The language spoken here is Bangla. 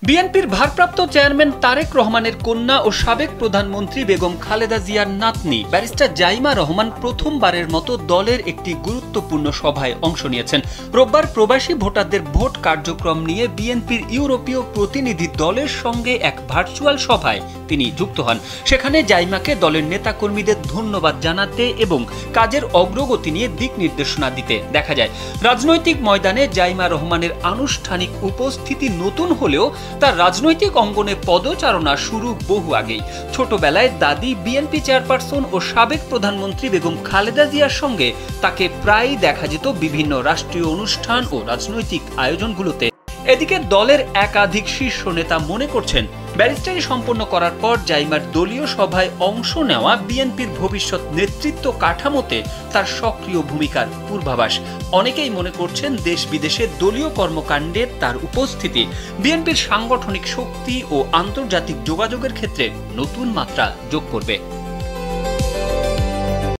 বিএনপির ভারপ্রাপ্ত চেয়ারম্যান তারেক রহমানের কন্যা ও সাবেক প্রধানমন্ত্রী বেগম খালেদা জিয়ার নাতনি ব্যারিস্টার জাইমা রহমান প্রথমবারের মতো দলের একটি গুরুত্বপূর্ণ সভায় অংশ নিয়েছেন। রোববার প্রবাসী ভোটারদের ভোট কার্যক্রম নিয়ে বিএনপির ইউরোপীয় প্রতিনিধি দলের সঙ্গে এক ভার্চুয়াল সভায় তিনি যুক্ত হন। সেখানে জাইমাকে দলের নেতাকর্মীদের ধন্যবাদ জানাতে এবং কাজের অগ্রগতি নিয়ে দিক নির্দেশনা দিতে দেখা যায়। রাজনৈতিক ময়দানে জাইমা রহমানের আনুষ্ঠানিক উপস্থিতি নতুন হলেও তার রাজনৈতিক অঙ্গনে পদচারণা শুরু বহু আগেই। ছোটবেলায় দাদি বিএনপি চেয়ারপারসন ও সাবেক প্রধানমন্ত্রী বেগম খালেদা জিয়ার সঙ্গে তাকে প্রায়ই দেখা যেত বিভিন্ন রাষ্ট্রীয় অনুষ্ঠান ও রাজনৈতিক আয়োজনগুলোতে। এদিকে দলের একাধিক শীর্ষ নেতা মনে করছেন, ব্যারিস্টারি সম্পন্ন করার পর জাইমার দলীয় সভায় অংশ নেওয়া বিএনপির ভবিষ্যৎ নেতৃত্ব কাঠামোতে তার সক্রিয় ভূমিকার পূর্বাভাস। অনেকেই মনে করছেন দেশ বিদেশে দলীয় কর্মকাণ্ডে তার উপস্থিতি বিএনপির সাংগঠনিক শক্তি ও আন্তর্জাতিক যোগাযোগের ক্ষেত্রে নতুন মাত্রা যোগ করবে।